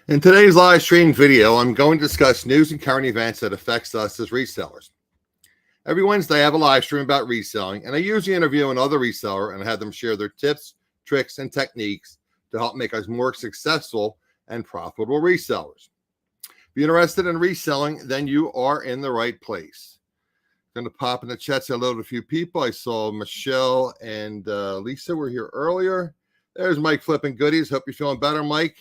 In today's live stream video, I'm going to discuss news and current events that affects us as resellers. Every Wednesday, I have a live stream about reselling, and I usually interview another reseller and have them share their tips, tricks, and techniques to help make us more successful and profitable resellers. If you're interested in reselling, then you are in the right place. I'm going to pop in the chat, say hello to a few people. I saw Michelle and Lisa were here earlier. There's Mike flipping goodies. Hope you're feeling better, Mike.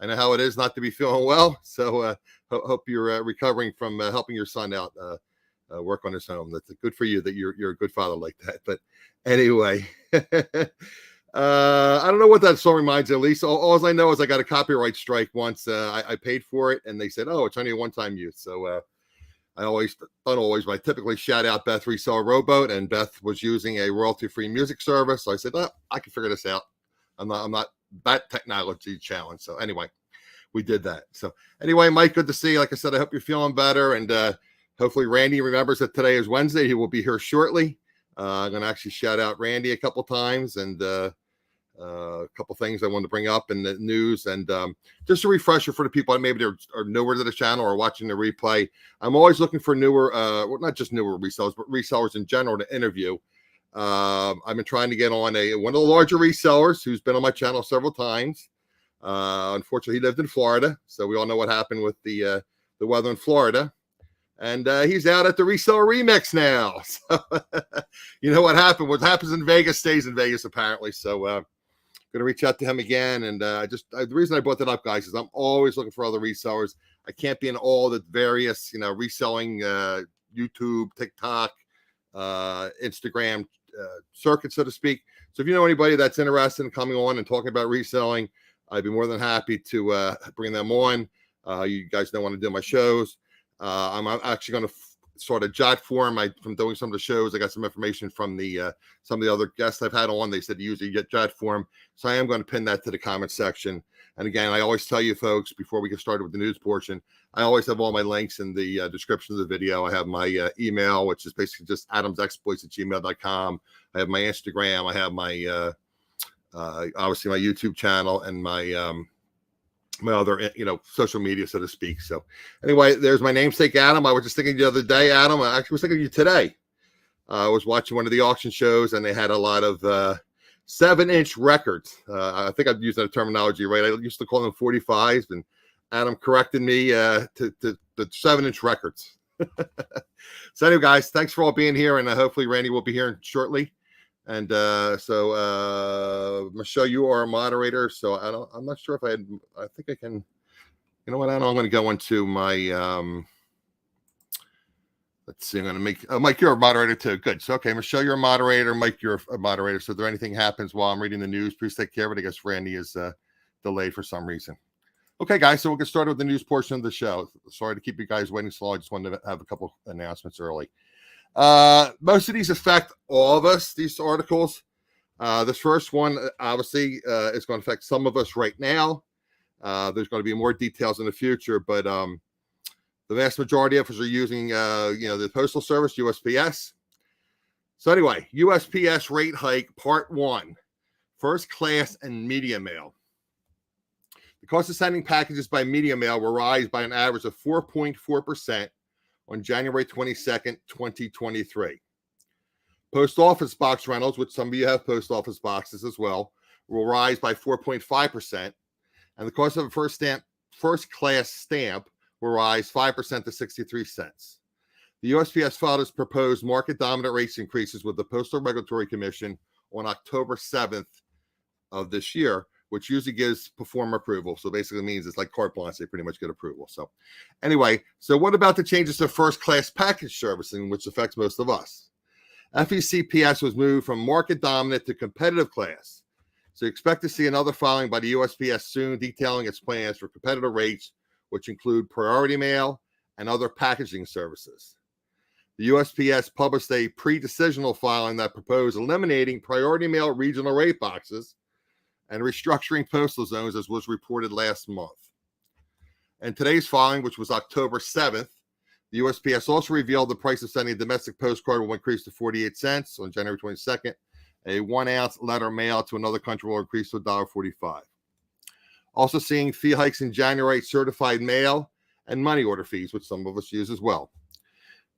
I know how it is not to be feeling well, so hope you're recovering from helping your son out work on his home. That's good for you that you're a good father like that. But anyway, I don't know what that song reminds me of, Lisa. All I know is I got a copyright strike once. I paid for it, and they said, "Oh, it's only a one-time use." So I typically shout out Beth Reseller Rowboat, and Beth was using a royalty-free music service. So I said, "Oh, I can figure this out. I'm not that technology challenge." So anyway, we did that. So anyway, Mike, good to see you. Like I said, I hope you're feeling better, and hopefully Randy remembers that today is Wednesday. He will be here shortly. I'm going to actually shout out Randy a couple times, and a couple things I wanted to bring up in the news. And just a refresher for the people maybe they're newer to the channel or watching the replay. I'm always looking for newer, well, not just newer resellers, but resellers in general to interview. I've been trying to get on one of the larger resellers who's been on my channel several times. Unfortunately, he lived in Florida, so we all know what happened with the weather in Florida. And he's out at the Reseller Remix now. So you know what happened? What happens in Vegas stays in Vegas, apparently. So going to reach out to him again. And the reason I brought that up, guys, is I'm always looking for other resellers. I can't be in all the various, reselling YouTube, TikTok, Instagram circuit, so to speak. So if you know anybody that's interested in coming on and talking about reselling, I'd be more than happy to bring them on. You guys know when I do my shows. I'm actually going to start a jot form. From doing some of the shows, I got some information from some of the other guests I've had on. They said to usually get jot form, so I am going to pin that to the comment section. And again, I always tell you folks before we get started with the news portion, I always have all my links in the description of the video. I have my email, which is basically just AdamsExploits@gmail.com. I have my Instagram. I have my obviously my YouTube channel and my my other social media, so to speak. So anyway, there's my namesake Adam. I was just thinking the other day, Adam. I actually was thinking of you today. I was watching one of the auction shows, and they had a lot of 7-inch records. I think I've used that terminology right. I used to call them 45s, and Adam corrected me to the 7-inch records. So anyway, guys, thanks for all being here, and hopefully Randy will be here shortly. And so Michelle, you are a moderator, so I'm not sure if I think I can. You know what? I'm going to go into my let's see. I'm going to make Mike, you're a moderator too. Good. So okay, Michelle, you're a moderator. Mike, you're a moderator. So if anything happens while I'm reading the news, please take care of it. I guess Randy is delayed for some reason. Okay, guys, so we'll get started with the news portion of the show. Sorry to keep you guys waiting so long. I just wanted to have a couple announcements early. Most of these affect all of us, these articles. This first one, obviously, is going to affect some of us right now. There's going to be more details in the future, but the vast majority of us are using, the Postal Service, USPS. So anyway, USPS rate hike, part 1, first class and media mail. The cost of sending packages by media mail will rise by an average of 4.4% on January 22nd, 2023. Post office box rentals, which some of you have post office boxes as well, will rise by 4.5%. And the cost of a first class stamp will rise 5% to 63 cents. The USPS filed its proposed market dominant rates increases with the Postal Regulatory Commission on October 7th of this year, which usually gives perform approval. So basically means it's like carte blanche. They pretty much get approval. So anyway, so what about the changes to first class package servicing, which affects most of us? FECPS was moved from market dominant to competitive class. So expect to see another filing by the USPS soon detailing its plans for competitive rates, which include priority mail and other packaging services. The USPS published a pre-decisional filing that proposed eliminating priority mail regional rate boxes and restructuring postal zones, as was reported last month. And today's filing, which was October 7th, the USPS also revealed the price of sending a domestic postcard will increase to 48 cents on January 22nd. A 1-ounce letter mail to another country will increase to $1.45. Also seeing fee hikes in January, certified mail and money order fees, which some of us use as well.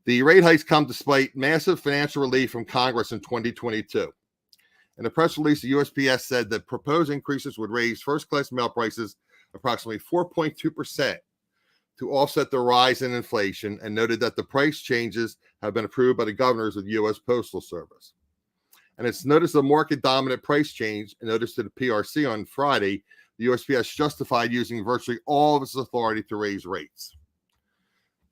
The rate hikes come despite massive financial relief from Congress in 2022. In a press release, the USPS said that proposed increases would raise first-class mail prices approximately 4.2% to offset the rise in inflation, and noted that the price changes have been approved by the governors of the U.S. Postal Service. And it's noticed a market-dominant price change, and notice to the PRC on Friday, the USPS justified using virtually all of its authority to raise rates.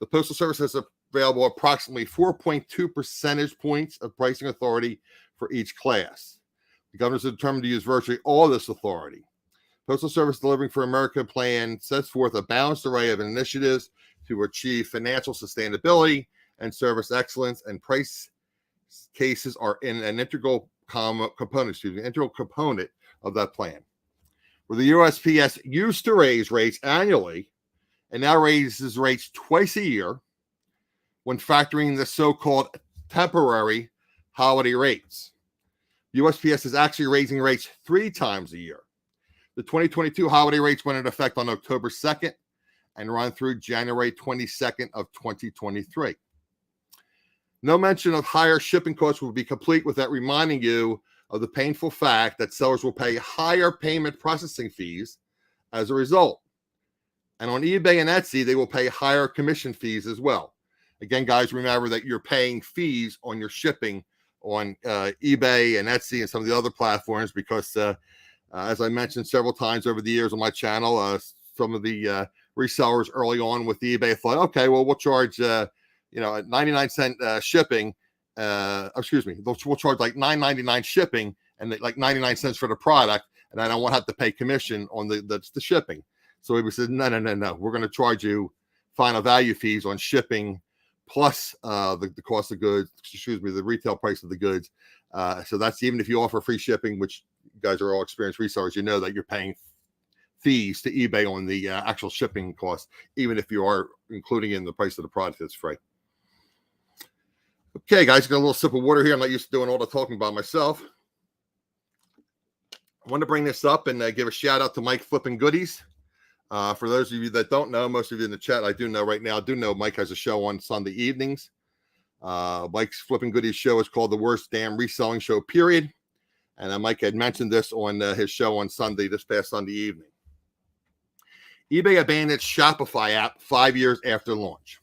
The Postal Service has available approximately 4.2 percentage points of pricing authority for each class. The governors are determined to use virtually all this authority. Postal Service Delivering for America plan sets forth a balanced array of initiatives to achieve financial sustainability and service excellence, and price cases are in an integral component of that plan. Where the USPS used to raise rates annually and now raises rates twice a year when factoring the so-called temporary holiday rates. USPS is actually raising rates 3 times a year. The 2022 holiday rates went into effect on October 2nd and run through January 22nd of 2023. No mention of higher shipping costs will be complete without reminding you of the painful fact that sellers will pay higher payment processing fees as a result. And on eBay and Etsy, they will pay higher commission fees as well. Again, guys, remember that you're paying fees on your shipping on eBay and Etsy and some of the other platforms because, as I mentioned several times over the years on my channel, some of the resellers early on with eBay thought, okay, well, we'll charge, 99-cent shipping. We'll charge like $9.99 shipping and like 99 cents for the product, and I won't have to pay commission on the shipping. So we said, no. We're going to charge you final value fees on shipping plus the cost of goods, the retail price of the goods. So that's even if you offer free shipping, which you guys are all experienced resellers, you know that you're paying fees to eBay on the actual shipping cost, even if you are including in the price of the product that's free. Okay, guys, got a little sip of water here. I'm not used to doing all the talking by myself. I want to bring this up and give a shout out to Mike Flippin' Goodies. For those of you that don't know, most of you in the chat, I do know right now, I do know Mike has a show on Sunday evenings. Mike's Flippin' Goodies show is called The Worst Damn Reselling Show, period. And Mike had mentioned this on his show on Sunday, this past Sunday evening. eBay abandoned its Shopify app 5 years after launch.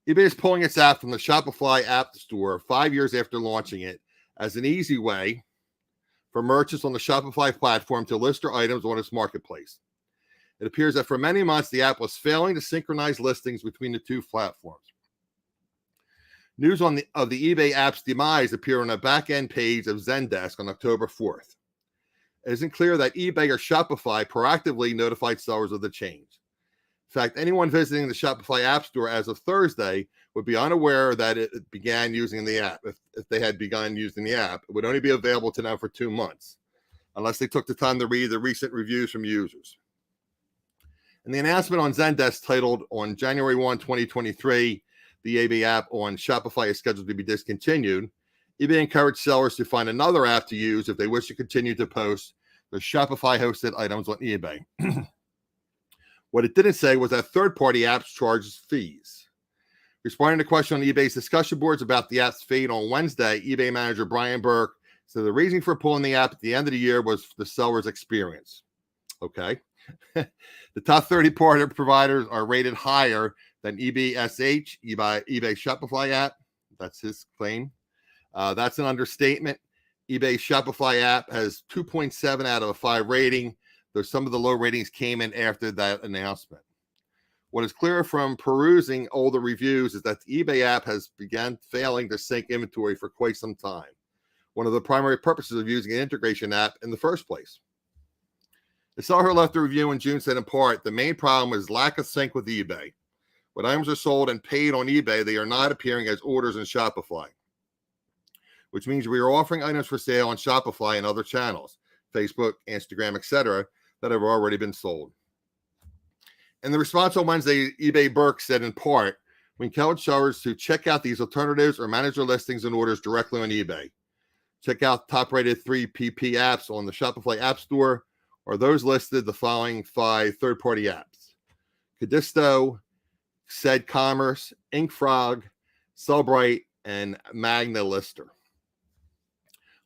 eBay is pulling its app from the Shopify app store 5 years after launching it as an easy way for merchants on the Shopify platform to list their items on its marketplace. It appears that for many months, the app was failing to synchronize listings between the two platforms. News of the eBay app's demise appeared on a back-end page of Zendesk on October 4th. It isn't clear that eBay or Shopify proactively notified sellers of the change. In fact, anyone visiting the Shopify App Store as of Thursday would be unaware that it began using the app. If they had begun using the app, it would only be available to them for 2 months, unless they took the time to read the recent reviews from users. In the announcement on Zendesk titled, on January 1, 2023, the eBay app on Shopify is scheduled to be discontinued, eBay encouraged sellers to find another app to use if they wish to continue to post their Shopify-hosted items on eBay. What it didn't say was that third-party apps charge fees. Responding to a question on eBay's discussion boards about the app's fate on Wednesday, eBay manager Brian Burke said the reason for pulling the app at the end of the year was the seller's experience. Okay. The top 30 partner providers are rated higher than eBay SH, eBay Shopify app. That's his claim. That's an understatement. eBay Shopify app has 2.7 out of a 5 rating, though some of the low ratings came in after that announcement. What is clear from perusing older reviews is that the eBay app has begun failing to sync inventory for quite some time, one of the primary purposes of using an integration app in the first place. The seller who left the review in June said in part, the main problem is lack of sync with eBay. When items are sold and paid on eBay, they are not appearing as orders in Shopify, which means we are offering items for sale on Shopify and other channels, Facebook, Instagram, etc., that have already been sold. In the response on Wednesday, eBay Burke said in part, we encourage sellers to check out these alternatives or manage their listings and orders directly on eBay. Check out top-rated 3PP apps on the Shopify App Store are those listed the following 5 third-party apps: Cadisto, Said Commerce, InkFrog, Sellbrite, and Magna Lister.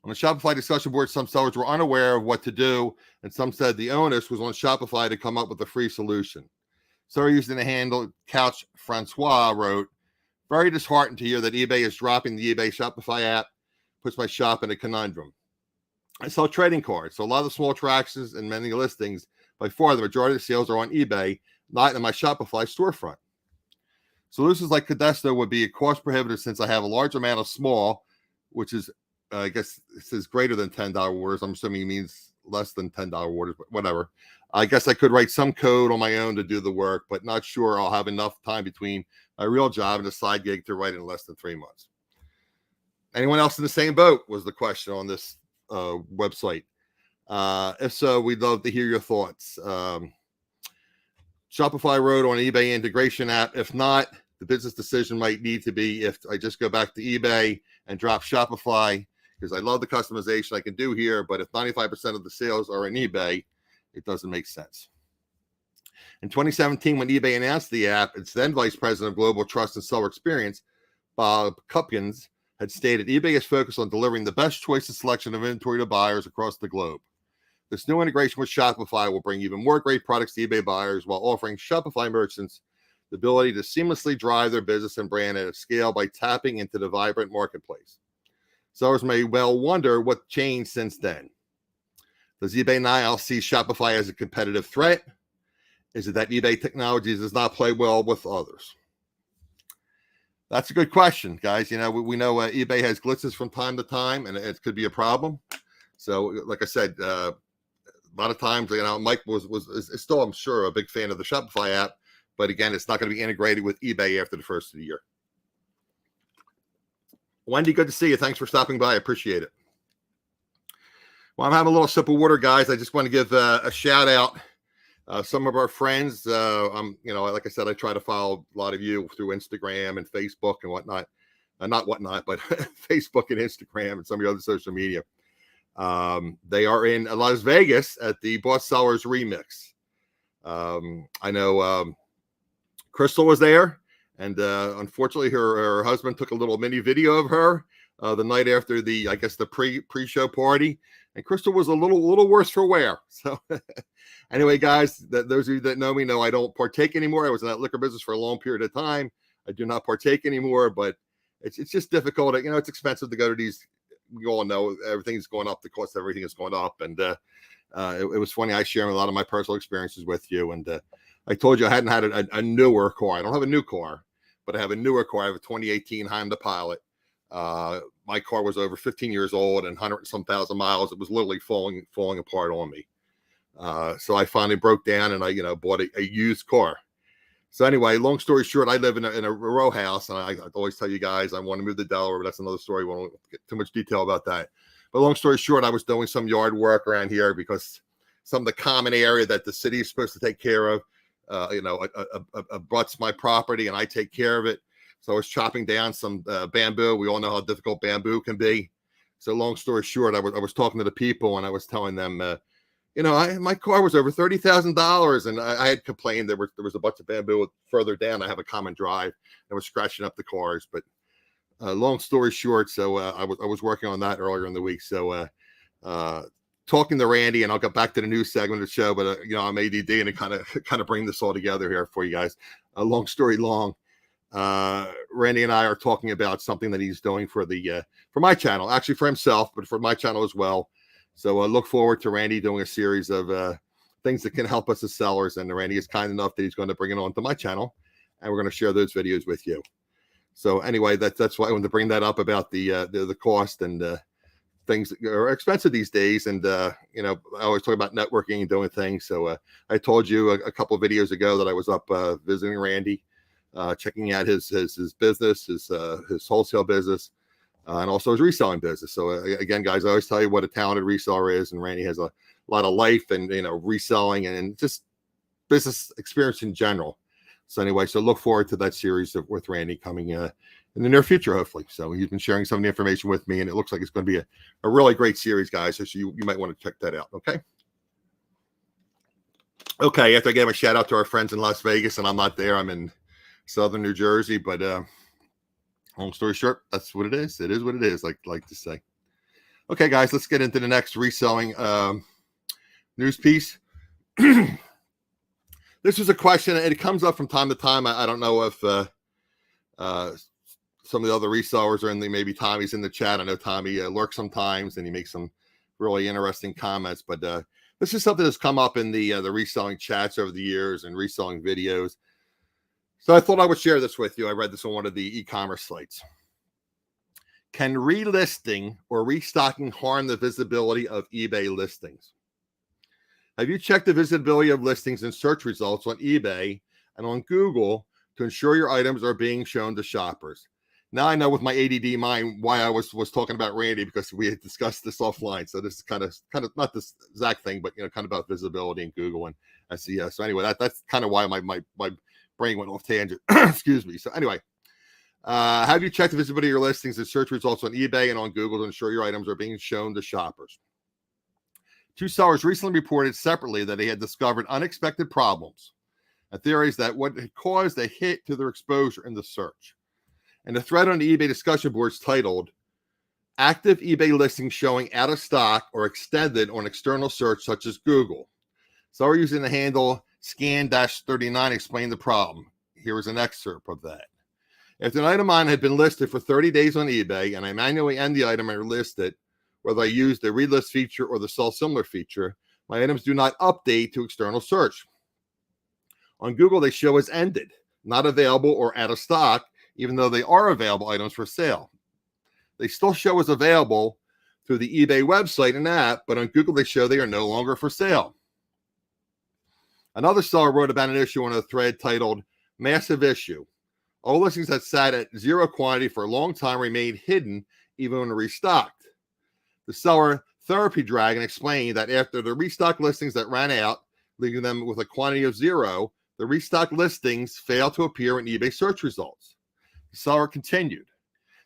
On the Shopify discussion board, some sellers were unaware of what to do, and some said the onus was on Shopify to come up with a free solution. So using the handle Couch Francois wrote, very disheartened to hear that eBay is dropping the eBay Shopify app, puts my shop in a conundrum. I sell trading cards, so a lot of the small attractions and many listings, by far the majority of the sales are on eBay, not in my Shopify storefront. Solutions like Cadisto would be cost prohibitive since I have a large amount of small, which is, I guess it says greater than $10 orders. I'm assuming it means less than $10 orders, but whatever. I guess I could write some code on my own to do the work, but not sure I'll have enough time between my real job and a side gig to write in less than 3 months. Anyone else in the same boat was the question on this website. If so, we'd love to hear your thoughts. Shopify wrote on eBay integration app. If not, the business decision might need to be if I just go back to eBay and drop Shopify, because I love the customization I can do here, but if 95% of the sales are in eBay, it doesn't make sense. In 2017, when eBay announced the app, its then Vice President of Global Trust and Seller Experience, Bob Cupkins, had stated eBay is focused on delivering the best choice and selection of inventory to buyers across the globe. This new integration with Shopify will bring even more great products to eBay buyers while offering Shopify merchants the ability to seamlessly drive their business and brand at a scale by tapping into the vibrant marketplace. Sellers may well wonder what changed since then. Does eBay now see Shopify as a competitive threat? Is it that eBay technology does not play well with others? That's a good question, guys. You know, we know eBay has glitches from time to time, and it could be a problem. So, like I said, a lot of times, you know, Mike is still, I'm sure, a big fan of the Shopify app, but again, it's not going to be integrated with eBay after the first of the year. Wendy, good to see you. Thanks for stopping by. I appreciate it. Well, I'm having a little sip of water, guys. I just want to give a shout out. Some of our friends, you know, like I said, I try to follow a lot of you through Instagram and Facebook and whatnot. Not whatnot, but Facebook and Instagram and some of your other social media. They are in Las Vegas at the Boss Sellers Remix. I know Crystal was there, and unfortunately her husband took a little mini video of her the night after the, I guess, the pre-show party, and Crystal was a little worse for wear. So anyway, guys, those of you that know me know I don't partake anymore. I was in that liquor business for a long period of time. I do not partake anymore, but it's just difficult. You know, it's expensive to go to these. We all know everything's going up. The cost of everything is going up. And it was funny. I share a lot of my personal experiences with you. And I told you I hadn't had a newer car. I don't have a new car, but I have a newer car. I have a 2018 Honda Pilot. My car was over 15 years old and 100 and some thousand miles. It was literally falling apart on me. So I finally broke down and I, you know, bought a used car. So anyway, long story short, I live in a row house, and I always tell you guys I want to move to Delaware, but that's another story. We won't get too much detail about that. But long story short, I was doing some yard work around here because some of the common area that the city is supposed to take care of, you know, abuts my property, and I take care of it. So I was chopping down some bamboo. We all know how difficult bamboo can be. So long story short, I was talking to the people, and I was telling them, you know, my car was over $30,000, and I had complained there was a bunch of bamboo further down. I have a common drive. I was scratching up the cars, but long story short, so I was working on that earlier in the week. So talking to Randy, and I'll get back to the news segment of the show, but you know, I'm ADD and to kind of bring this all together here for you guys. Long story long, Randy and I are talking about something that he's doing for my channel, actually for himself, but for my channel as well. So I look forward to Randy doing a series of things that can help us as sellers. And Randy is kind enough that he's going to bring it on to my channel, and we're going to share those videos with you. So anyway, that's why I wanted to bring that up about the cost and things that are expensive these days. And you know, I always talk about networking and doing things. So I told you a couple of videos ago that I was up visiting Randy, checking out his business, his wholesale business. And also his reselling business. So again, guys, I always tell you what a talented reseller is, and Randy has a lot of life and, you know, reselling and just business experience in general. So anyway, so look forward to that series with Randy coming in the near future, hopefully. So he's been sharing some of the information with me, and it looks like it's going to be a really great series, guys. So you might want to check that out. Okay. Okay, after I gave a shout out to our friends in Las Vegas, and I'm not there, I'm in southern New Jersey, but long story short, that's what it is. It is what it is, like to say. Okay, guys, let's get into the next reselling news piece. This was a question, and it comes up from time to time. I don't know if some of the other resellers are in the, maybe Tommy's in the chat. I know Tommy lurks sometimes, and he makes some really interesting comments, but this is something that's come up in the reselling chats over the years and reselling videos. So I thought I would share this with you. I read this on one of the e-commerce sites. Can relisting or restocking harm the visibility of eBay listings? Have you checked the visibility of listings and search results on eBay and on Google to ensure your items are being shown to shoppers? Now I know with my ADD mind why I was talking about Randy, because we had discussed this offline. So this is kind of not this exact thing, but kind of about visibility in Google and SEO. So anyway, that's kind of why my brain went off tangent. Excuse me. So anyway, have you checked the visibility of your listings and search results on eBay and on Google to ensure your items are being shown to shoppers? Two sellers recently reported separately that they had discovered unexpected problems and theories that what had caused a hit to their exposure in the search. And the thread on the eBay discussion boards titled, "Active eBay listings showing out of stock or extended on external search such as Google." Seller using the handle scan-39 explained the problem. Here is an excerpt of that. If an item on had been listed for 30 days on eBay and I manually end the item and relist it, whether I use the relist feature or the sell similar feature, my items do not update to external search. On Google, they show as ended, not available or out of stock, even though they are available items for sale. They still show as available through the eBay website and app, but on Google, they show they are no longer for sale. Another seller wrote about an issue on a thread titled, "Massive Issue. All listings that sat at zero quantity for a long time remained hidden even when restocked." The seller, Therapy Dragon, explained that after the restock listings that ran out, leaving them with a quantity of zero, the restock listings failed to appear in eBay search results. The seller continued,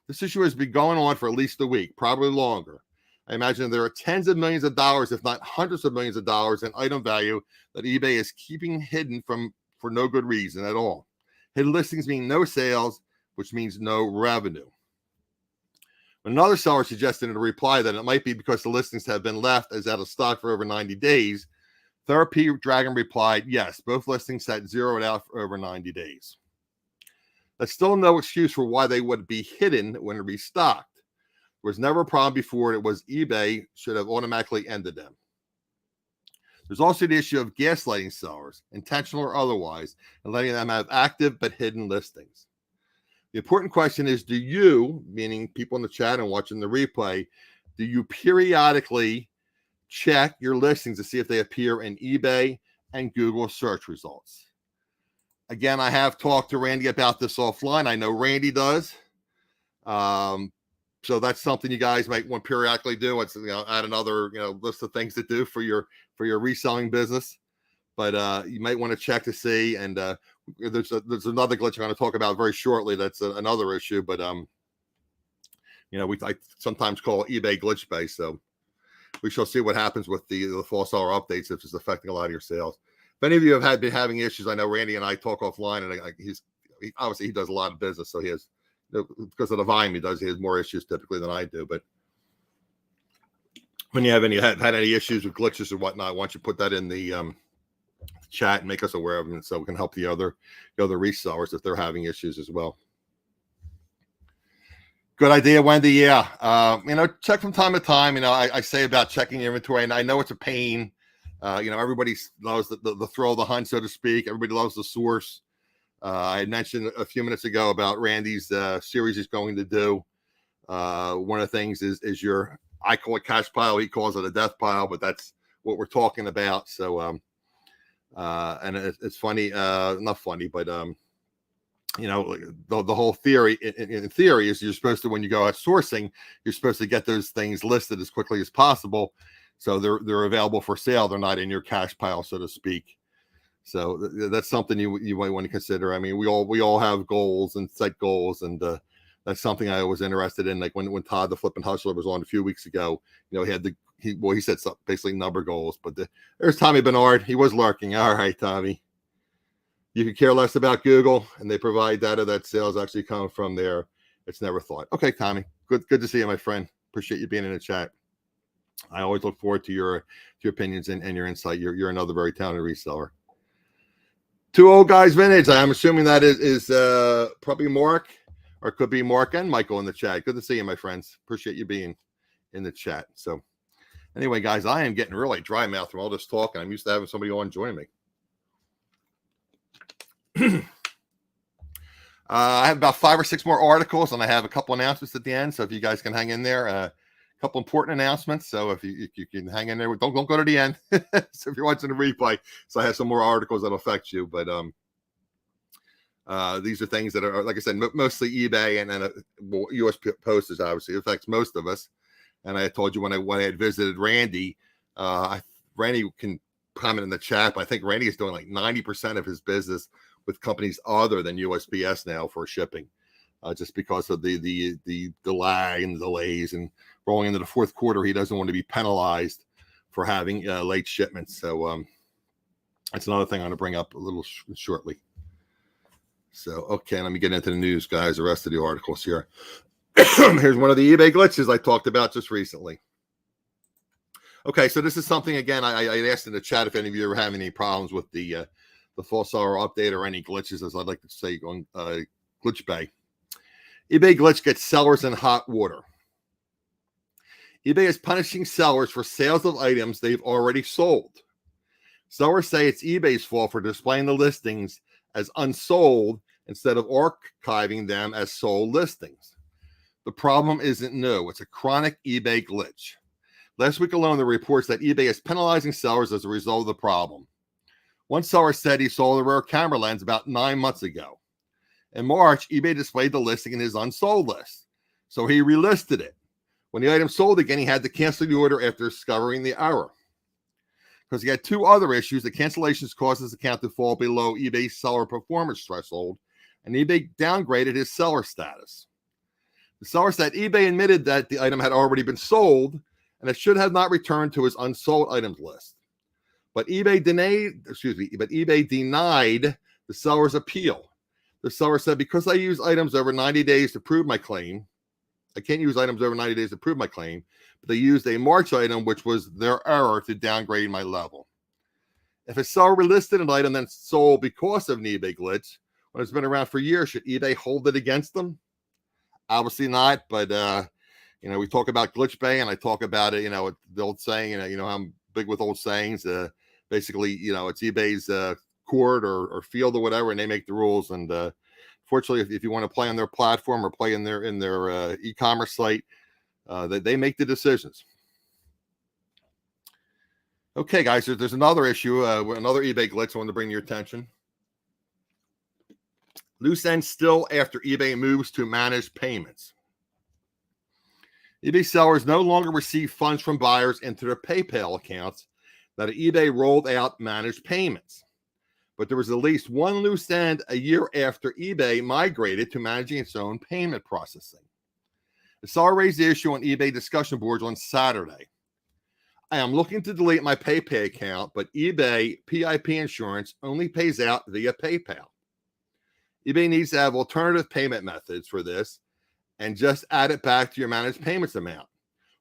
"This issue has been going on for at least a week, probably longer. I imagine there are tens of millions of dollars, if not hundreds of millions of dollars in item value that eBay is keeping hidden for no good reason at all. Hidden listings mean no sales, which means no revenue." When another seller suggested in a reply that it might be because the listings have been left as out of stock for over 90 days, Therapy Dragon replied, "Yes, both listings sat zeroed out for over 90 days. That's still no excuse for why they would be hidden when restocked. There was never a problem before. It was eBay should have automatically ended them." There's also the issue of gaslighting sellers, intentional or otherwise, and letting them have active but hidden listings. The important question is, do you, meaning people in the chat and watching the replay, do you periodically check your listings to see if they appear in eBay and Google search results? Again, I have talked to Randy about this offline. I know Randy does. So that's something you guys might want to periodically do. It's add another list of things to do for your reselling business. But you might want to check to see. And there's another glitch I'm going to talk about very shortly. That's another issue. But I sometimes call eBay glitch based. So we shall see what happens with the fall seller updates if it's affecting a lot of your sales. If any of you have been having issues, I know Randy and I talk offline, and he obviously does a lot of business, so he has, because of the volume he has more issues typically than I do. But when you have had any issues with glitches or whatnot, why don't you put that in the chat and make us aware of them, so we can help the other resellers if they're having issues as well. Good idea, Wendy. Yeah, check from time to time. I say about checking inventory, and I know it's a pain. Everybody loves the thrill of the hunt, so to speak. Everybody loves the source. I had mentioned a few minutes ago about Randy's series he's going to do. One of the things is I call it cash pile, he calls it a death pile, but that's what we're talking about. So, and it's funny, not funny, but the whole theory in theory is you're supposed to, when you go out sourcing, you're supposed to get those things listed as quickly as possible, so they're available for sale. They're not in your cash pile, so to speak. So that's something you might want to consider. I mean, we all have goals and set goals, and that's something I was interested in. Like when Todd the Flippin' Hustler was on a few weeks ago, he had the he said something, basically number goals. But there's Tommy Bernard. He was lurking. All right, Tommy. You could care less about Google, and they provide data that sales actually come from there. It's never thought. Okay, Tommy. Good to see you, my friend. Appreciate you being in the chat. I always look forward to your opinions and your insight. You're another very talented reseller. Two Old Guys Vintage. I'm assuming that is probably Mark, or it could be Mark and Michael in the chat. Good to see you, my friends. Appreciate you being in the chat. So anyway, guys, I am getting really dry mouth from all this talk, and I'm used to having somebody on joining me. I have about 5 or 6 more articles, and I have a couple announcements at the end. So if you guys can hang in there, a couple important announcements. So if you can hang in there, don't go to the end. So if you're watching the replay, so I have some more articles that affect you. But these are things that are, like I said, mostly eBay and U.S. postage. Obviously, it affects most of us. And I told you when I had visited Randy, Randy can comment in the chat, but I think Randy is doing like 90% of his business with companies other than USPS now for shipping, just because of the lag and the delays, and rolling into the fourth quarter, he doesn't want to be penalized for having late shipments. So that's another thing I'm going to bring up a little shortly. So, okay, let me get into the news, guys, the rest of the articles here. Here's one of the eBay glitches I talked about just recently. Okay, so this is something, again, I asked in the chat if any of you are having any problems with the false seller update or any glitches, as I'd like to say, on Glitch Bay. eBay glitch gets sellers in hot water. eBay is punishing sellers for sales of items they've already sold. Sellers say it's eBay's fault for displaying the listings as unsold instead of archiving them as sold listings. The problem isn't new. It's a chronic eBay glitch. Last week alone, there were reports that eBay is penalizing sellers as a result of the problem. One seller said he sold a rare camera lens about 9 months ago. In March, eBay displayed the listing in his unsold list, so he relisted it. When the item sold again, he had to cancel the order after discovering the error. Because he had 2 other issues, the cancellations caused his account to fall below eBay's seller performance threshold, and eBay downgraded his seller status. The seller said eBay admitted that the item had already been sold, and it should have not returned to his unsold items list. But eBay denied the seller's appeal. The seller said, because I use items over 90 days to prove my claim, I can't use items over 90 days to prove my claim, but they used a March item, which was their error, to downgrade my level. If a seller relisted an item then sold because of an eBay glitch, when it's been around for years, should eBay hold it against them? Obviously not, but we talk about Glitch Bay, and I talk about it, the old saying, I'm big with old sayings. Basically, it's eBay's court or field or whatever, and they make the rules. And fortunately, if you want to play on their platform or play in their e-commerce site, they make the decisions. Okay, guys, there's another issue, another eBay glitch I want to bring to your attention. Loose ends still after eBay moves to managed payments. eBay sellers no longer receive funds from buyers into their PayPal accounts that eBay rolled out managed payments. But there was at least one loose end a year after eBay migrated to managing its own payment processing. The seller raised the issue on eBay discussion boards on Saturday. I am looking to delete my PayPal account, but eBay PIP insurance only pays out via PayPal. eBay needs to have alternative payment methods for this and just add it back to your managed payments amount.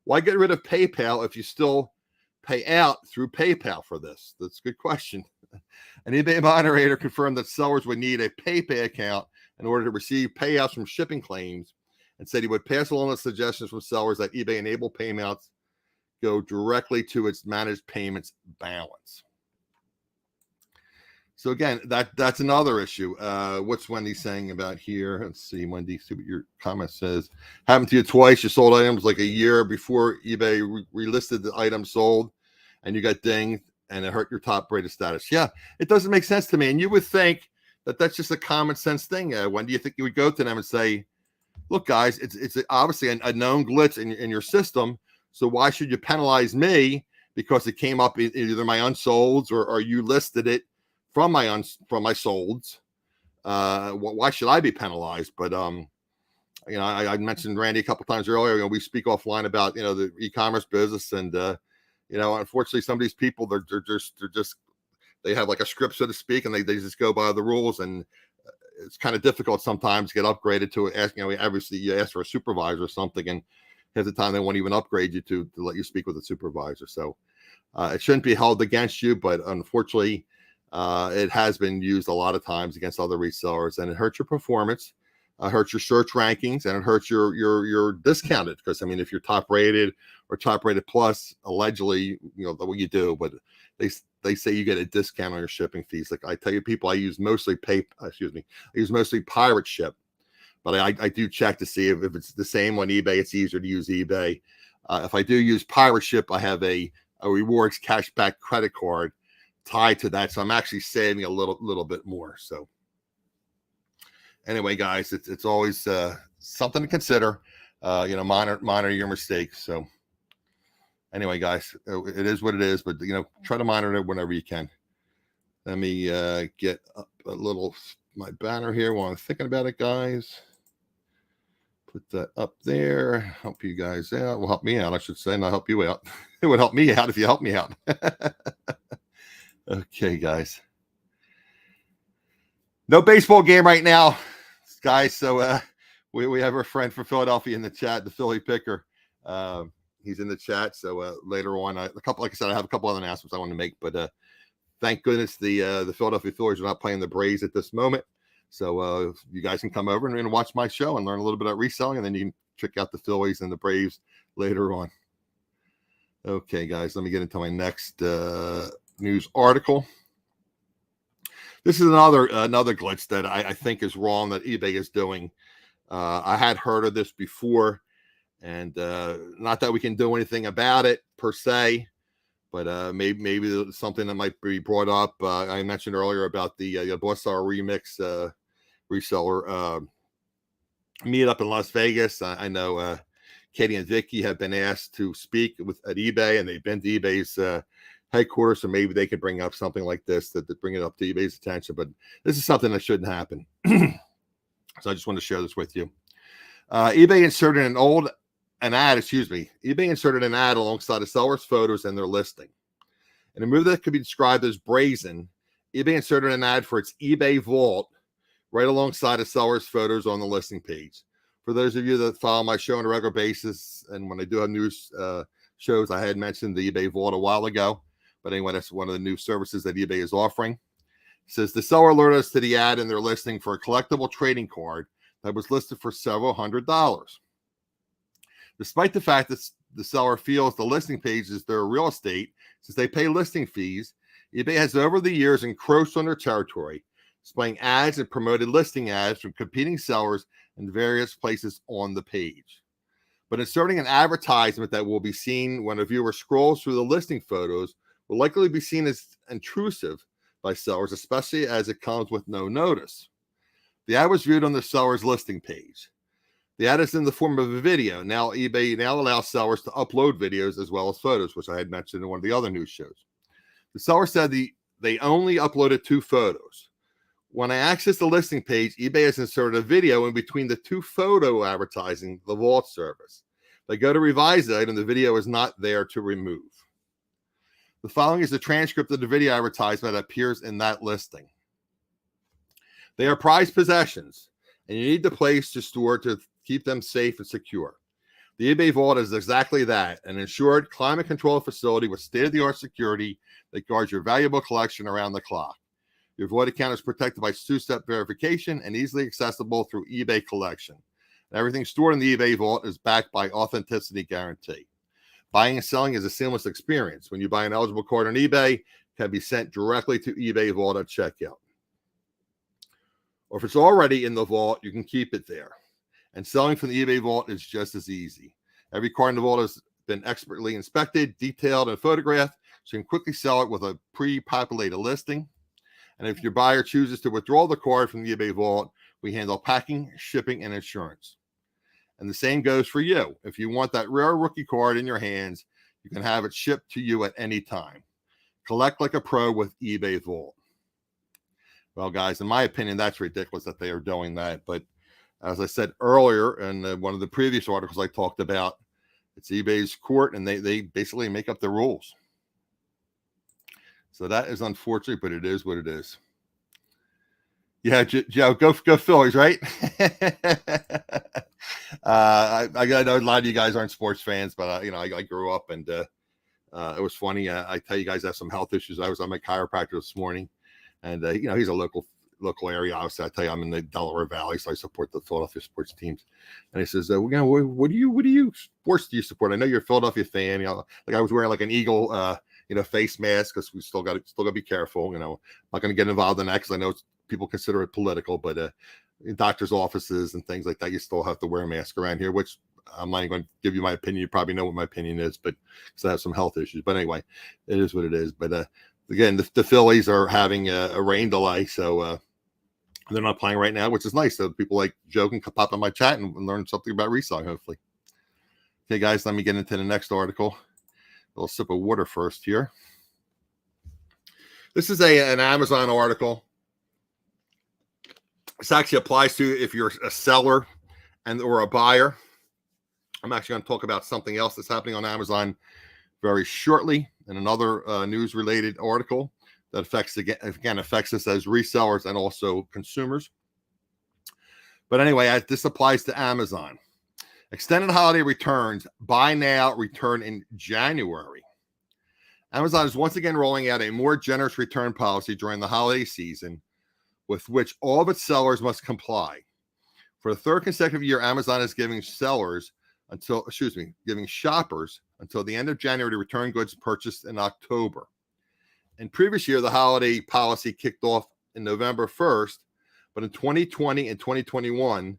Why get rid of PayPal if you still pay out through PayPal for this? That's a good question. An eBay moderator confirmed that sellers would need a PayPal account in order to receive payouts from shipping claims, and said he would pass along the suggestions from sellers that eBay enable payments go directly to its managed payments balance. So again, that's another issue. What's Wendy saying about here? Let's see, Wendy, see what your comment says. Happened to you twice. You sold items like a year before eBay relisted the item sold, and you got dinged, and it hurt your top rated status. Yeah, it doesn't make sense to me. And you would think that that's just a common sense thing. When do you think you would go to them and say, look, guys, it's obviously a known glitch in your system, so why should you penalize me because it came up in either my unsolds or you listed it from my solds? Why should I be penalized? But I mentioned Randy a couple times earlier. We speak offline about the e-commerce business, and unfortunately, some of these people they're just they have like a script, so to speak, and they just go by the rules, and it's kind of difficult sometimes to get upgraded to ask. Obviously, you ask for a supervisor or something, and half the time they won't even upgrade you to let you speak with a supervisor. So it shouldn't be held against you, but unfortunately, it has been used a lot of times against other resellers, and it hurts your performance. Hurts your search rankings, and it hurts your discounted, because if you're top rated or top rated plus, allegedly, what you do, but they say you get a discount on your shipping fees. Like I tell you, people, I use mostly pirate ship, but I do check to see if it's the same on eBay. It's easier to use eBay. If I do use pirate ship, I have a rewards cashback credit card tied to that, so I'm actually saving a little bit more. So anyway, guys, it's always something to consider. Monitor your mistakes. So anyway, guys, it is what it is, but try to monitor it whenever you can. Let me get up a little my banner here while I'm thinking about it, guys. Put that up there. Help you guys out. Well, help me out, I should say, not help you out. It would help me out if you help me out. Okay, guys. No baseball game right now, guys. So we have our friend from Philadelphia in the chat, the Philly Picker. He's in the chat. So later on, like I said, I have a couple other announcements I want to make. But thank goodness the Philadelphia Phillies are not playing the Braves at this moment. So you guys can come over and watch my show and learn a little bit about reselling, and then you can check out the Phillies and the Braves later on. Okay, guys, let me get into my next news article. This is another glitch that I think is wrong that eBay is doing. I had heard of this before, and not that we can do anything about it per se, but maybe something that might be brought up. I mentioned earlier about the Boss Hour Remix reseller meet up in Las Vegas. I know Katie and Vicky have been asked to speak at eBay, and they've been to eBay's headquarters, so maybe they could bring up something like this to bring it up to eBay's attention. But this is something that shouldn't happen. So I just want to share this with you. eBay inserted eBay inserted an ad alongside a seller's photos and their listing. In a move that could be described as brazen, eBay inserted an ad for its eBay Vault right alongside a seller's photos on the listing page. For those of you that follow my show on a regular basis, and when I do have news shows, I had mentioned the eBay Vault a while ago. But anyway, that's one of the new services that eBay is offering. It says the seller alerted us to the ad in their listing for a collectible trading card that was listed for several $100s. Despite the fact that the seller feels the listing page is their real estate, since they pay listing fees, eBay has over the years encroached on their territory, displaying ads and promoted listing ads from competing sellers in various places on the page. But inserting an advertisement that will be seen when a viewer scrolls through the listing photos will likely be seen as intrusive by sellers, especially as it comes with no notice. The ad was viewed on the seller's listing page. The ad is in the form of a video. Now eBay allows sellers to upload videos as well as photos, which I had mentioned in one of the other news shows. The seller said they only uploaded 2 photos. When I access the listing page, eBay has inserted a video in between the 2 photo advertising the Vault service. They go to revise the item, the video is not there to remove. The following is the transcript of the video advertisement that appears in that listing. They are prized possessions, and you need the place to store to keep them safe and secure. The eBay Vault is exactly that, an insured, climate-controlled facility with state-of-the-art security that guards your valuable collection around the clock. Your Vault account is protected by 2-step verification and easily accessible through eBay Collection. And everything stored in the eBay Vault is backed by authenticity guarantee. Buying and selling is a seamless experience. When you buy an eligible card on eBay, it can be sent directly to eBay Vault at checkout. Or if it's already in the Vault, you can keep it there. And selling from the eBay Vault is just as easy. Every card in the Vault has been expertly inspected, detailed, and photographed, so you can quickly sell it with a pre-populated listing. And if your buyer chooses to withdraw the card from the eBay Vault, we handle packing, shipping, and insurance. And the same goes for you. If you want that rare rookie card in your hands, you can have it shipped to you at any time. Collect like a pro with eBay Vault. Well, guys, in my opinion, that's ridiculous that they are doing that. But As I said earlier in one of the previous articles I talked about, it's eBay's court, and they basically make up the rules. So that is unfortunate, but it is what it is. Yeah, Joe, go Phillies, right? I know a lot of you guys aren't sports fans, but I grew up, and it was funny. I tell you guys, I have some health issues. I was on my chiropractor this morning, and he's a local area. Obviously, I tell you, I'm in the Delaware Valley, so I support the Philadelphia sports teams. And he says, what do you sports do you support? I know you're a Philadelphia fan. Like I was wearing like an Eagle, face mask, because we still got to be careful. I'm not going to get involved in that because I know people consider it political, but in doctors' offices and things like that, you still have to wear a mask around here, which I'm not going to give you my opinion. You probably know what my opinion is, but because I have some health issues. But anyway, it is what it is. But again, the Phillies are having a rain delay, so they're not playing right now, which is nice. So people like Joe can pop in my chat and learn something about reselling, hopefully. Okay, guys, let me get into the next article. A little sip of water first here. This is an Amazon article. This actually applies to if you're a seller or a buyer. I'm actually going to talk about something else that's happening on Amazon very shortly in another news-related article that affects us as resellers and also consumers. But anyway, this applies to Amazon. Extended holiday returns, buy now, return in January. Amazon is once again rolling out a more generous return policy during the holiday season, with which all of its sellers must comply. For the third consecutive year, Amazon is giving shoppers until the end of January to return goods purchased in October. In previous year, the holiday policy kicked off in November 1st, but in 2020 and 2021,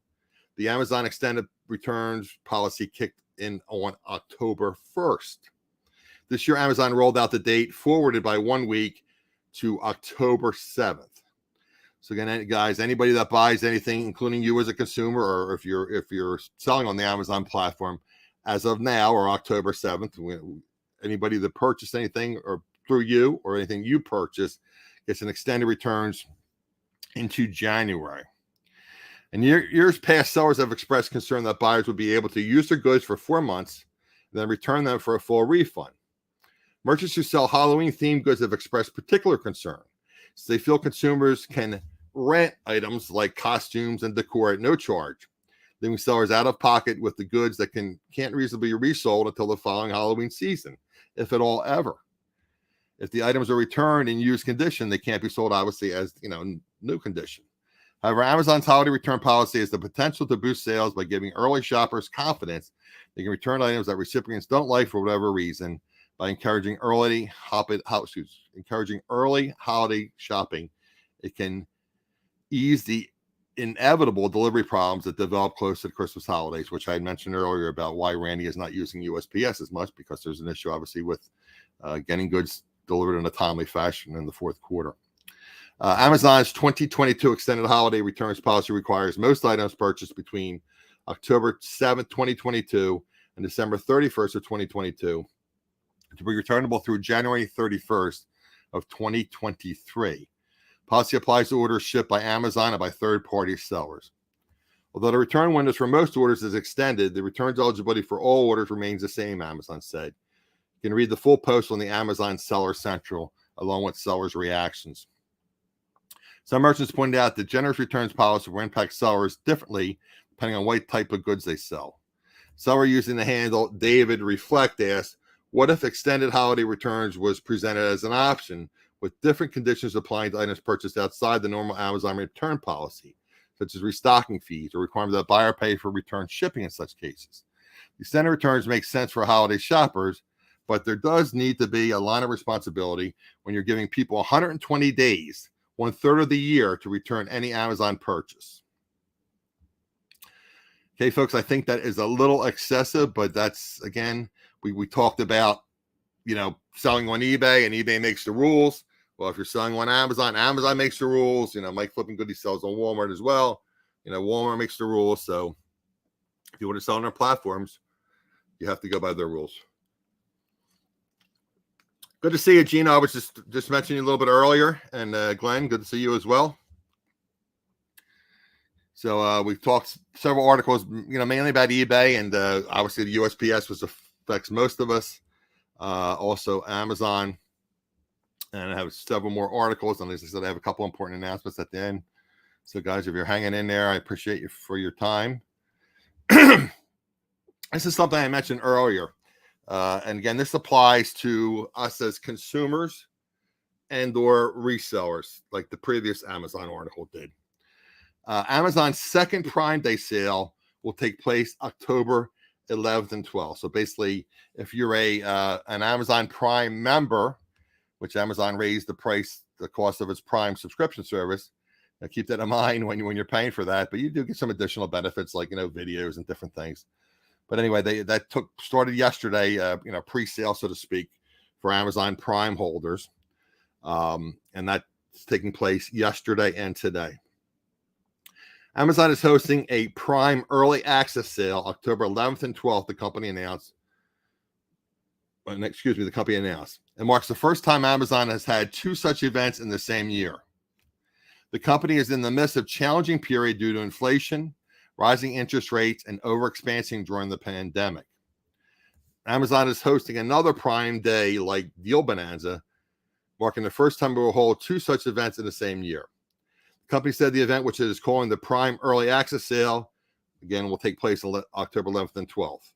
the Amazon extended returns policy kicked in on October 1st. This year, Amazon rolled out the date forwarded by 1 week to October 7th. So again, guys, anybody that buys anything, including you as a consumer, or if you're selling on the Amazon platform, as of now or October 7th, anybody that purchased anything or through you or anything you purchase gets an extended returns into January. In years past, sellers have expressed concern that buyers would be able to use their goods for 4 months and then return them for a full refund. Merchants who sell Halloween-themed goods have expressed particular concern, so they feel consumers can rent items like costumes and decor at no charge, leaving sellers out of pocket with the goods that can't reasonably be resold until the following Halloween season, if at all ever. If the items are returned in used condition, they can't be sold, obviously, as new condition. However, Amazon's holiday return policy has the potential to boost sales by giving early shoppers confidence they can return items that recipients don't like for whatever reason. By encouraging early holiday shopping, it can ease the inevitable delivery problems that develop close to the Christmas holidays, which I had mentioned earlier about why Randy is not using USPS as much, because there's an issue, obviously, with getting goods delivered in a timely fashion in the fourth quarter. Amazon's 2022 extended holiday returns policy requires most items purchased between October 7th, 2022 and December 31st of 2022 to be returnable through January 31st of 2023. Policy applies to orders shipped by Amazon and by third-party sellers. Although the return windows for most orders is extended, the returns eligibility for all orders remains the same, Amazon said. You can read the full post on the Amazon Seller Central, along with sellers' reactions. Some merchants pointed out that generous returns policy will impact sellers differently depending on what type of goods they sell. Seller using the handle David Reflect asked, what if extended holiday returns was presented as an option with different conditions applying to items purchased outside the normal Amazon return policy, such as restocking fees or requirement that buyer pay for return shipping in such cases? The extended returns make sense for holiday shoppers, but there does need to be a line of responsibility when you're giving people 120 days, 1/3 of the year, to return any Amazon purchase. Okay, folks, I think that is a little excessive, but that's, again, we talked about, selling on eBay, and eBay makes the rules. Well, if you're selling on Amazon, Amazon makes the rules. Mike Flipping Goody sells on Walmart as well. Walmart makes the rules. So if you want to sell on their platforms, you have to go by their rules. Good to see you, Gina. I was just mentioning you a little bit earlier. And Glenn, good to see you as well. So we've talked several articles, mainly about eBay, and obviously the USPS affects most of us. Also Amazon, and I have several more articles. And as I said, I have a couple important announcements at the end. So guys, if you're hanging in there, I appreciate you for your time. This is something I mentioned earlier. And again, this applies to us as consumers and or resellers, like the previous Amazon article did. Amazon's second Prime Day sale will take place October 11th and 12th. So basically, if you're an Amazon Prime member, which Amazon raised the cost of its Prime subscription service, now keep that in mind when you're paying for that. But you do get some additional benefits like videos and different things. But anyway, that started yesterday, pre-sale, so to speak, for Amazon Prime holders, and that's taking place yesterday and today. Amazon is hosting a Prime Early Access Sale October 11th and 12th, the company announced. It marks the first time Amazon has had two such events in the same year. The company is in the midst of a challenging period due to inflation, rising interest rates, and overexpansion during the pandemic. Amazon is hosting another Prime Day like deal bonanza, marking the first time it will hold two such events in the same year. The company said the event, which it is calling the Prime Early Access Sale, again, will take place on October 11th and 12th.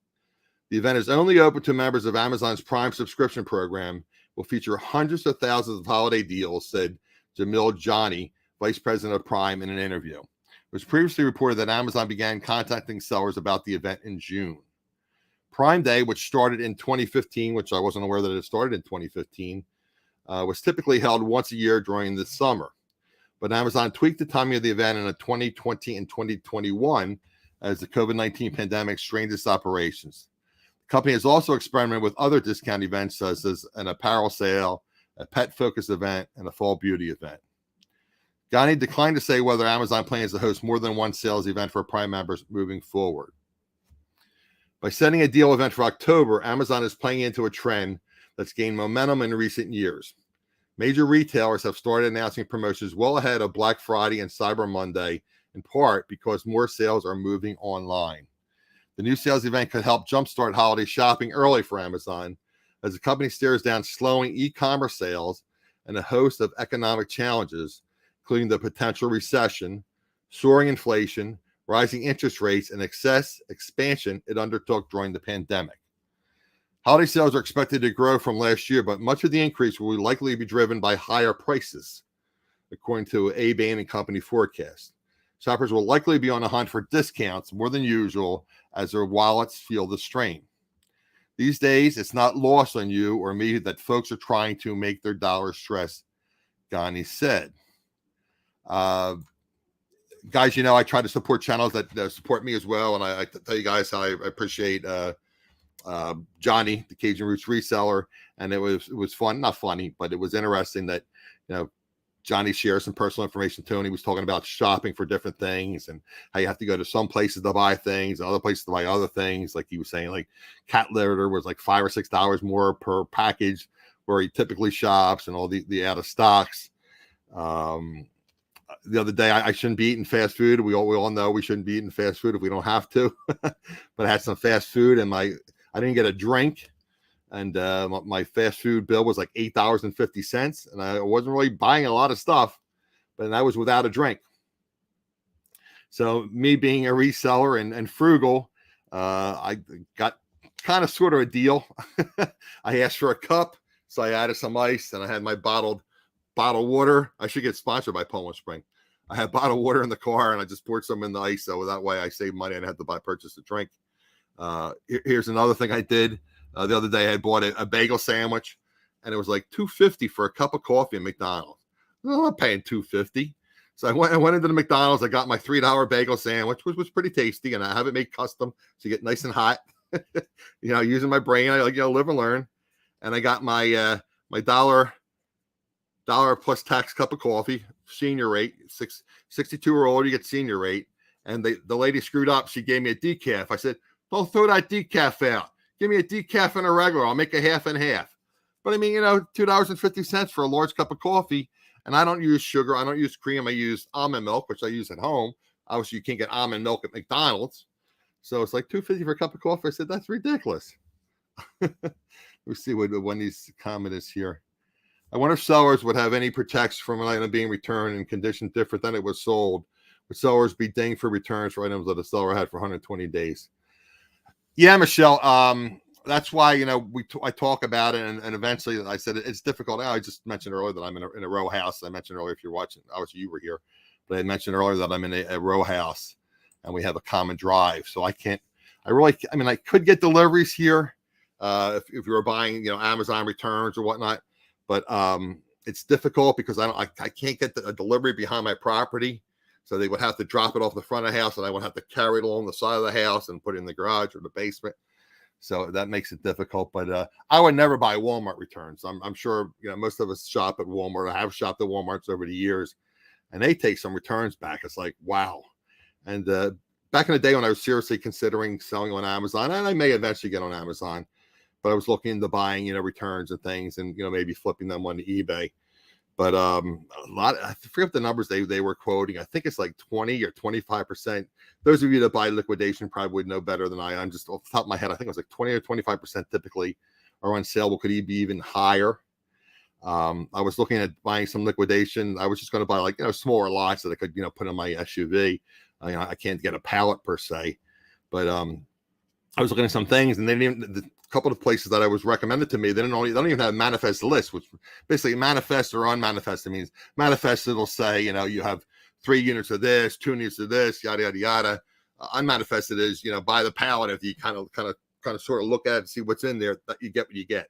The event is only open to members of Amazon's Prime subscription program, will feature hundreds of thousands of holiday deals, said Jamil Jani, Vice President of Prime, in an interview. It was previously reported that Amazon began contacting sellers about the event in June. Prime Day, which started in 2015, which I wasn't aware that it started in 2015, was typically held once a year during the summer. But Amazon tweaked the timing of the event in 2020 and 2021 as the COVID-19 pandemic strained its operations. The company has also experimented with other discount events, such as an apparel sale, a pet-focused event, and a fall beauty event. Ghani declined to say whether Amazon plans to host more than one sales event for Prime members moving forward. By setting a deal event for October, Amazon is playing into a trend that's gained momentum in recent years. Major retailers have started announcing promotions well ahead of Black Friday and Cyber Monday, in part because more sales are moving online. The new sales event could help jumpstart holiday shopping early for Amazon, as the company stares down slowing e-commerce sales and a host of economic challenges, including the potential recession, soaring inflation, rising interest rates, and excess expansion it undertook during the pandemic. Holiday sales are expected to grow from last year, but much of the increase will likely be driven by higher prices, according to a Bain & Company forecast. Shoppers will likely be on the hunt for discounts more than usual as their wallets feel the strain. These days, it's not lost on you or me that folks are trying to make their dollars stress, Ghani said. Guys, I try to support channels that support me as well, and I tell you guys how I appreciate Johnny, the Cajun Roots reseller, and it was fun, not funny, but it was interesting that Johnny shares some personal information too, and he was talking about shopping for different things and how you have to go to some places to buy things and other places to buy other things. Like he was saying, like cat litter was like $5 or $6 more per package where he typically shops, and all the out of stocks. The other day, I shouldn't be eating fast food. We all know we shouldn't be eating fast food if we don't have to. But I had some fast food, and I didn't get a drink, and my fast food bill was like $8.50, and I wasn't really buying a lot of stuff, but that was without a drink. So me being a reseller and frugal, I got kind of sort of a deal. I asked for a cup, so I added some ice, and I had my bottled water. I should get sponsored by Poland Spring. I had bottled water in the car, and I just poured some in the ice, so that way I saved money and I had to purchase a drink. Here's another thing I did. The other day I bought a bagel sandwich, and it was like $2.50 for a cup of coffee at McDonald's. I'm not paying $2.50. So I went into the McDonald's. I got my $3 bagel sandwich, which was pretty tasty, and I have it made custom to get nice and hot. Using my brain, I live and learn. And I got my dollar plus tax cup of coffee, senior rate, 62 or older, you get senior rate. And the lady screwed up. She gave me a decaf. I said, don't throw that decaf out. Give me a decaf and a regular. I'll make a half and half. But I mean, $2.50 for a large cup of coffee. And I don't use sugar. I don't use cream. I use almond milk, which I use at home. Obviously, you can't get almond milk at McDonald's. So it's like $2.50 for a cup of coffee. I said, that's ridiculous. Let's see what Wendy's comment is here. I wonder if sellers would have any protection from an item being returned in condition different than it was sold. Would sellers be dinged for returns for items that the seller had for 120 days? Yeah, Michelle. That's why, I talk about it, and eventually I said it's difficult. I just mentioned earlier that I'm in a row house. I mentioned earlier, if you're watching, obviously you were here, but I mentioned earlier that I'm in a row house and we have a common drive. So I could get deliveries here if you were buying, Amazon returns or whatnot, but it's difficult because I can't get a delivery behind my property. So they would have to drop it off the front of the house, and I would have to carry it along the side of the house and put it in the garage or the basement. So that makes it difficult. But I would never buy Walmart returns. I'm sure most of us shop at Walmart. I have shopped at Walmarts over the years, and they take some returns back. It's like, wow. And back in the day when I was seriously considering selling on Amazon, and I may eventually get on Amazon, but I was looking into buying returns and things, and maybe flipping them on eBay. But a lot, I forget the numbers they were quoting. I think it's like 20 or 25%. Those of you that buy liquidation probably would know better than I am. Just off the top of my head, I think it was like 20 or 25% typically are on sale. Could be even higher. I was looking at buying some liquidation. I was just going to buy smaller lots that I could put in my SUV. I can't get a pallet per se, but I was looking at some things, and they didn't even, the couple of places that I was recommended to me, they don't even have manifest list, which basically manifest or unmanifest. It means manifest, it'll say, you have 3 units of this, 2 units of this, yada, yada, yada. Unmanifested is, buy the pallet. If you kind of sort of look at it and see what's in there, that you get what you get.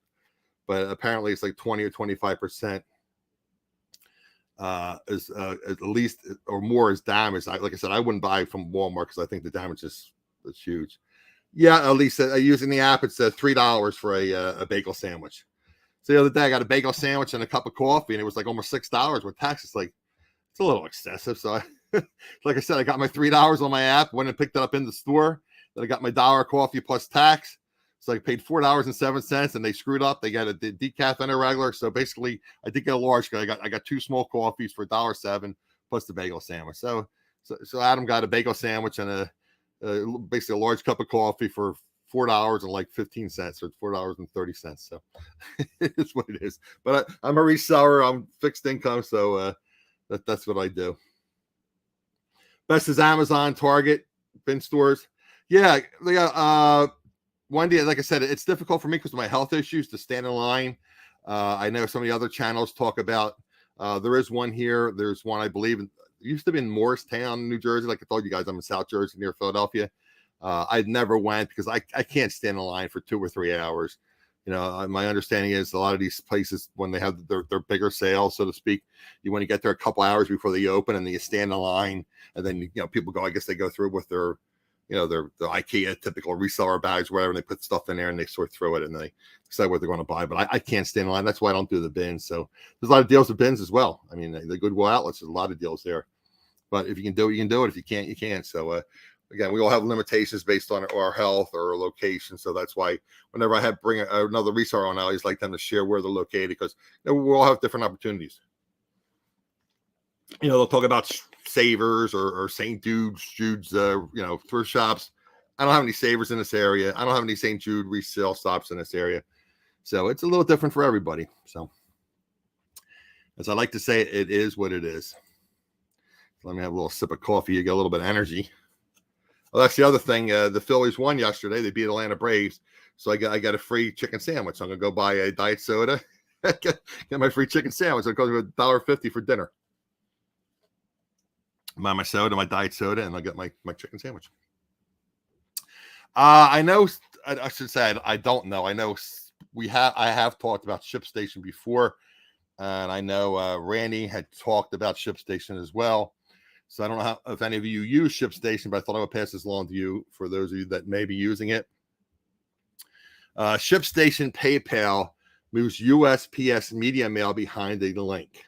But apparently it's like 20 or 25% is at least or more is damaged. Like I said, I wouldn't buy from Walmart because I think the damage is huge. Yeah, at least using the app, it's $3 for a bagel sandwich. So the other day I got a bagel sandwich and a cup of coffee, and it was like almost $6 with tax. It's a little excessive. So like I said, I got my $3 on my app, went and picked it up in the store. Then I got my $1 coffee plus tax. So I paid $4.07, and they screwed up. They got a decaf and a regular. So basically, I did get a large. I got 2 small coffees for $1.07 plus the bagel sandwich. So Adam got a bagel sandwich and basically a large cup of coffee for $4.15 or $4.30. So it's what it is. But I'm a reseller. I'm fixed income, so that's what I do. Best is Amazon, Target, bin stores. Yeah, they got Wendy. Like I said, it's difficult for me because of my health issues to stand in line. I know some of the other channels talk about. There is one here. There's one, I believe, it used to be in Morristown, New Jersey. Like I told you guys, I'm in South Jersey near Philadelphia. I never went because I can't stand in line for 2 or 3 hours. My understanding is a lot of these places, when they have their bigger sales, so to speak, you want to get there a couple hours before they open, and then you stand in line, and then people go. I guess they go through with their IKEA typical reseller bags, whatever, and they put stuff in there and they sort through it and they decide what they're going to buy. But I can't stand in line. That's why I don't do the bins. So there's a lot of deals with bins as well. I mean, the Goodwill outlets, there's a lot of deals there. But if you can do it, you can do it. If you can't, you can't. So again, we all have limitations based on our health or our location. So that's why whenever I bring another reseller on, I always like them to share where they're located, because we all have different opportunities. They'll talk about Savers or St. Jude's, thrift shops. I don't have any Savers in this area. I don't have any St. Jude resale shops in this area. So it's a little different for everybody. So as I like to say, it is what it is. Let me have a little sip of coffee. You get a little bit of energy. Well, that's the other thing. The Phillies won yesterday. They beat Atlanta Braves. So I got a free chicken sandwich. I'm going to go buy a diet soda. get my free chicken sandwich. It goes with $1.50 for dinner. Buy my soda, my diet soda, and I'll get my chicken sandwich. I know, I should say, I don't know. I know I have talked about ShipStation before, and I know Randy had talked about ShipStation as well. So I don't know if any of you use ShipStation, but I thought I would pass this along to you for those of you that may be using it. ShipStation PayPal moves USPS media mail behind a link.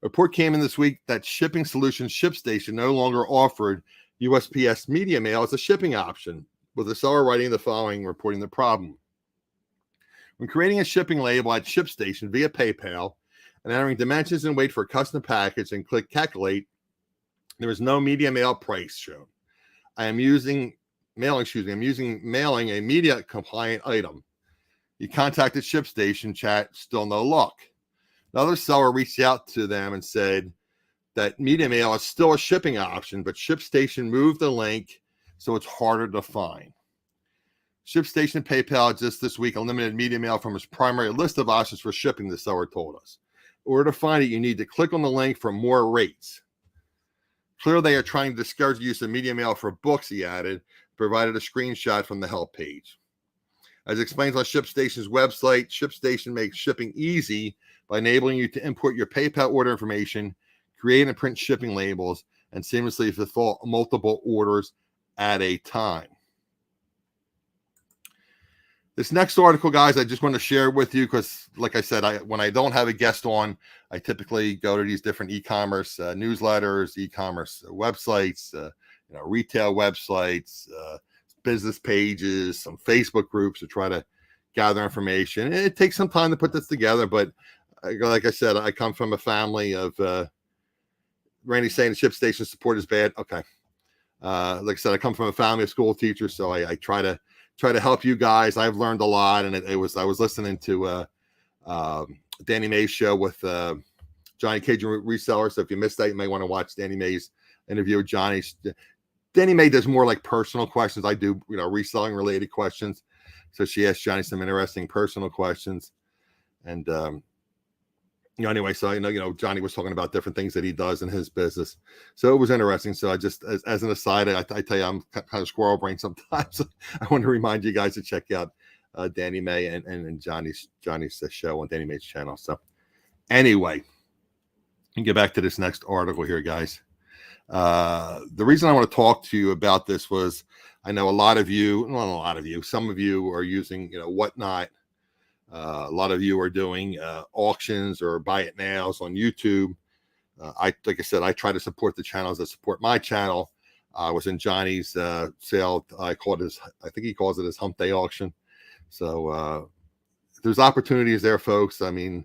A report came in this week that shipping solution ShipStation no longer offered USPS media mail as a shipping option, with the seller writing the following, reporting the problem. When creating a shipping label at ShipStation via PayPal and entering dimensions and weight for a custom package and click calculate, There is no media mail price shown. I'm using mailing a media compliant item. You contacted ShipStation chat, still no luck. Another seller reached out to them and said that media mail is still a shipping option, but ShipStation moved the link so it's harder to find. ShipStation and PayPal just this week eliminated media mail from its primary list of options for shipping, the seller told us. In order to find it, you need to click on the link for more rates. Clearly, they are trying to discourage the use of media mail for books, he added, provided a screenshot from the help page. As explains on ShipStation's website, ShipStation makes shipping easy by enabling you to import your PayPal order information, create and print shipping labels, and seamlessly fulfill multiple orders at a time. This next article, guys, I just want to share with you because, like I said, when I don't have a guest on, I typically go to these different e-commerce newsletters, e-commerce websites, retail websites, business pages, some Facebook groups to try to gather information. And it takes some time to put this together, but like I said, I come from a family of Randy's saying ShipStation support is bad. Okay. Like I said, I come from a family of school teachers, so I try to help you guys. I've learned a lot, and I was listening to Danny May's show with Johnny Cajun Resellers. So if you missed that, you may want to watch Danny May's interview with Johnny. Danny May does more like personal questions. I do, reselling related questions. So she asked Johnny some interesting personal questions, and anyway, so Johnny was talking about different things that he does in his business. So it was interesting. So I just, as an aside, I tell you, I'm kind of squirrel brain sometimes. I want to remind you guys to check out Danny May and Johnny's show on Danny May's channel. So anyway, and get back to this next article here, guys. The reason I want to talk to you about this was I know some of you are using, Whatnot. A lot of you are doing auctions or buy it nows on YouTube. Like I said, I try to support the channels that support my channel. I was in Johnny's sale. I think he calls it his hump day auction. So there's opportunities there, folks. I mean,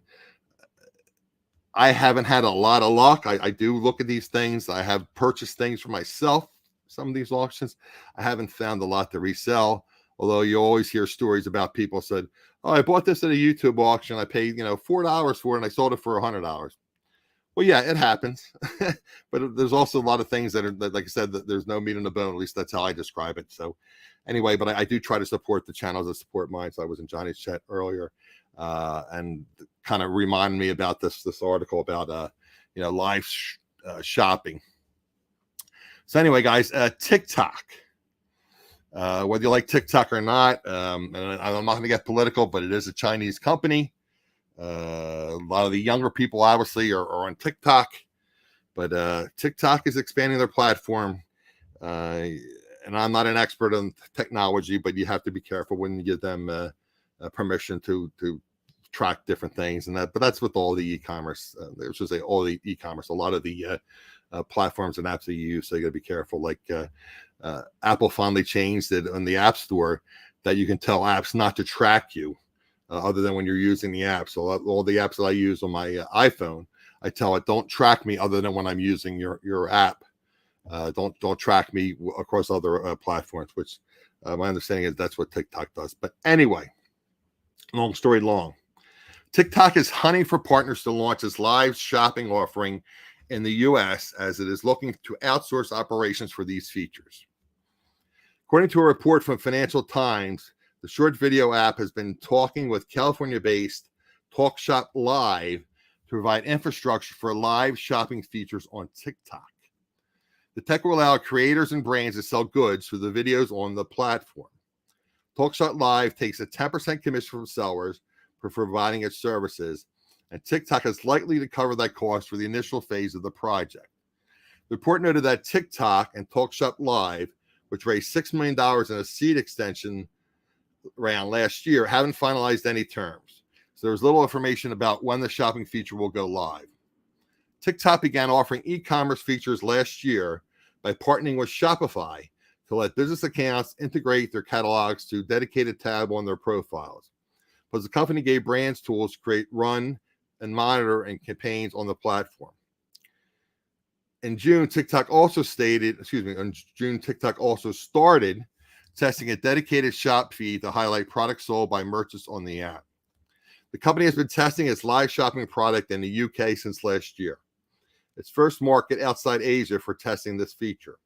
I haven't had a lot of luck. I do look at these things. I have purchased things for myself. Some of these auctions, I haven't found a lot to resell. Although you always hear stories about people said, "Oh, I bought this at a YouTube auction. I paid, $4 for it, and I sold it for $100." Well, yeah, it happens. But there's also a lot of things that, like I said, that there's no meat on the bone. At least that's how I describe it. So anyway, but I do try to support the channels that support mine. So I was in Johnny's chat earlier, and kind of reminded me about this article about live shopping. So anyway, guys, TikTok. Whether you like TikTok or not, and I'm not going to get political, but it is a Chinese company. A lot of the younger people obviously are on TikTok, but TikTok is expanding their platform. And I'm not an expert on technology, but you have to be careful when you give them permission to track different things. But that's with all the e-commerce. I should say all the e-commerce. A lot of the platforms and apps that you use, so you got to be careful. Like Apple finally changed it on the App Store that you can tell apps not to track you other than when you're using the app. So all the apps that I use on my iPhone, I tell it don't track me other than when I'm using your app. Don't track me across other platforms, which my understanding is that's what TikTok does. But anyway, long story long, TikTok is hunting for partners to launch its live shopping offering in the U.S. as it is looking to outsource operations for these features. According to a report from Financial Times, the short video app has been talking with California-based TalkShop Live to provide infrastructure for live shopping features on TikTok. The tech will allow creators and brands to sell goods through the videos on the platform. TalkShop Live takes a 10% commission from sellers for providing its services, and TikTok is likely to cover that cost for the initial phase of the project. The report noted that TikTok and TalkShop Live, which raised $6 million in a seed extension round last year, haven't finalized any terms. So there's little information about when the shopping feature will go live. TikTok began offering e-commerce features last year by partnering with Shopify to let business accounts integrate their catalogs to a dedicated tab on their profiles. Plus, the company gave brands tools to create, run, and monitor and campaigns on the platform. In June, TikTok also TikTok also started testing a dedicated shop feed to highlight products sold by merchants on the app. The company has been testing its live shopping product in the UK since last year, its first market outside Asia for testing this feature.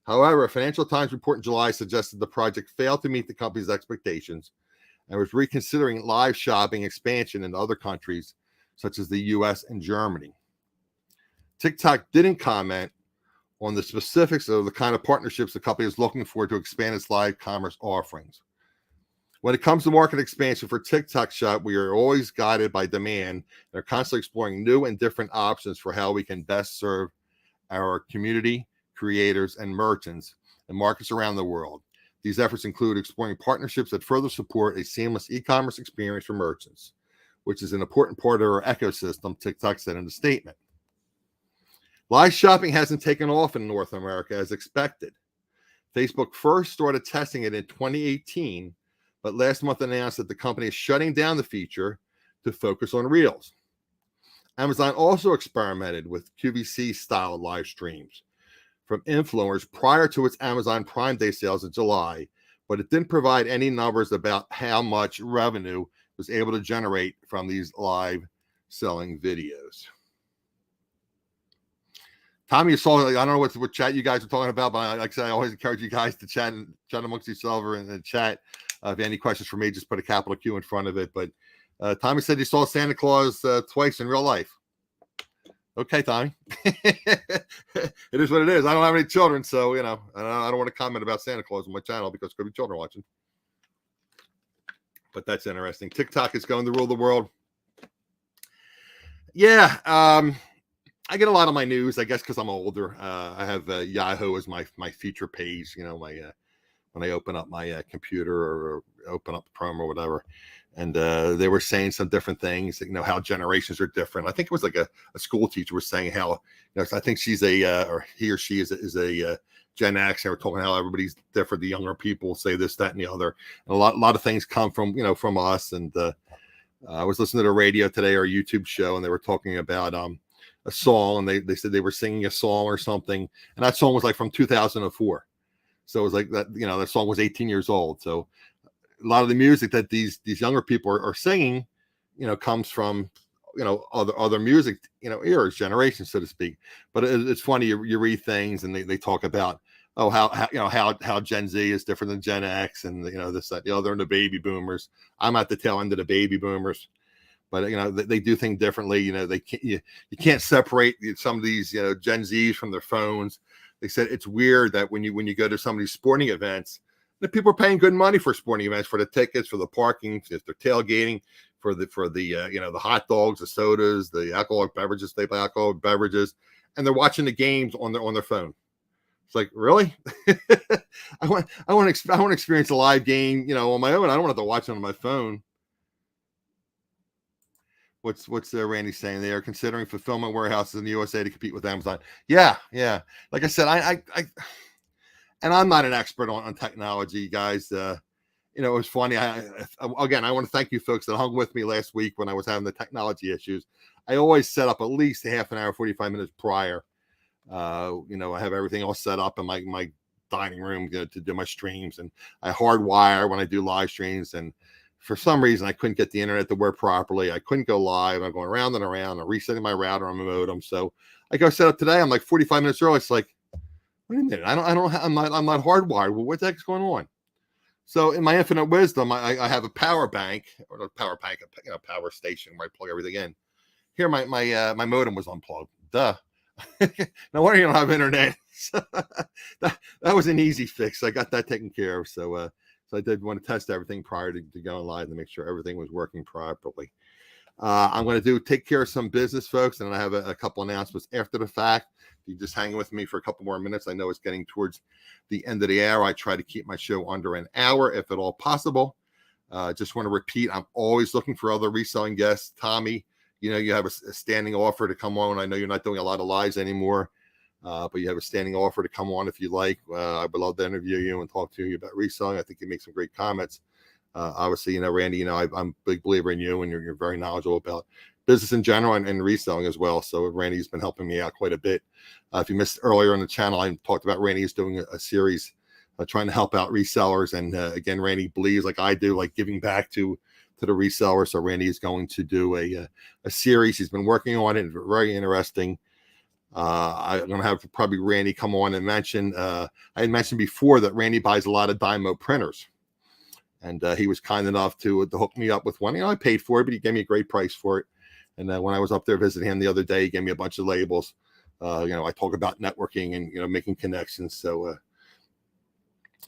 However, a Financial Times report in July suggested the project failed to meet the company's expectations and was reconsidering live shopping expansion in other countries, such as the US and Germany. TikTok didn't comment on the specifics of the kind of partnerships the company is looking for to expand its live commerce offerings. When it comes to market expansion for TikTok Shop, we are always guided by demand and are constantly exploring new and different options for how we can best serve our community, creators, and merchants in markets around the world. These efforts include exploring partnerships that further support a seamless e-commerce experience for merchants, which is an important part of our ecosystem, TikTok said in a statement. Live shopping hasn't taken off in North America as expected. Facebook first started testing it in 2018, but last month announced that the company is shutting down the feature to focus on Reels. Amazon also experimented with QVC-style live streams from influencers prior to its Amazon Prime Day sales in July, but it didn't provide any numbers about how much revenue it was able to generate from these live selling videos. Tommy, you saw, I don't know what chat you guys are talking about, but like I said, I always encourage you guys to chat amongst each other in the chat. If you have any questions for me, just put a capital Q in front of it. But Tommy said he saw Santa Claus twice in real life. Okay, Tommy. It is what it is. I don't have any children, so, I don't want to comment about Santa Claus on my channel because there could be children watching. But that's interesting. TikTok is going to rule the world. Yeah, I get a lot of my news, I guess, because I'm older. I have Yahoo as my feature page, when I open up my computer or open up Chrome or whatever. And they were saying some different things, how generations are different. I think it was like a school teacher was saying how, I think she's or he or she is a Gen X, and we're talking how everybody's different. The younger people say this, that, and the other. And a lot of things come from, from us. And I was listening to the radio today or a YouTube show, and they were talking about a song, and they said they were singing a song or something, and that song was like from 2004. So it was like that, that song was 18 years old. So a lot of the music that these younger people are singing, comes from, other music, eras, generations, so to speak. But it's funny, you read things and they talk about, how Gen Z is different than Gen X, and this, that, the other, and the baby boomers. I'm at the tail end of the baby boomers. But they do things differently. You can't separate some of these Gen Zs from their phones. They said it's weird that when you go to some of these sporting events, the people are paying good money for sporting events, for the tickets, for the parking, if they're tailgating, for the the hot dogs, the sodas, the alcoholic beverages, they buy alcoholic beverages, and they're watching the games on their phone. It's like, really? I want to experience a live game, on my own. I don't want to have to watch it on my phone. What's Randy saying? They are considering fulfillment warehouses in the USA to compete with Amazon. Yeah. Like I said, I and I'm not an expert on technology, guys. It was funny. Again, I want to thank you folks that hung with me last week when I was having the technology issues. I always set up at least a half an hour, 45 minutes prior. I have everything all set up in my dining room to do my streams, and I hardwire when I do live streams. And for some reason, I couldn't get the internet to work properly. I couldn't go live. I'm going around and around. I'm resetting my router on my modem. So I go set up today. I'm like 45 minutes early. It's like, wait a minute. I'm not hardwired. Well, what the heck's going on? So in my infinite wisdom, I have a power bank, or a power bank, power station where I plug everything in. Here, my modem was unplugged. Duh. No wonder you don't have internet. So that was an easy fix. I got that taken care of. So I did want to test everything prior to going live to make sure everything was working properly. I'm going to take care of some business, folks, and I have a couple announcements after the fact. If you just hang with me for a couple more minutes. I know it's getting towards the end of the hour. I try to keep my show under an hour if at all possible. Just want to repeat, I'm always looking for other reselling guests. Tommy, you have a standing offer to come on. I know you're not doing a lot of lives anymore, but you have a standing offer to come on if you like. I would love to interview you and talk to you about reselling. I think you make some great comments. Obviously, Randy, I'm a big believer in you, and you're very knowledgeable about business in general and reselling as well. So Randy's been helping me out quite a bit. If you missed earlier on the channel, I talked about Randy's doing a series trying to help out resellers. And again, Randy believes, like I do, like giving back to the reseller. So Randy is going to do a series. He's been working on it. Very interesting. I'm going to have probably Randy come on and mention, I had mentioned before that Randy buys a lot of Dymo printers. And he was kind enough to hook me up with one. I paid for it, but he gave me a great price for it. And when I was up there visiting him the other day, he gave me a bunch of labels. I talk about networking and, making connections. So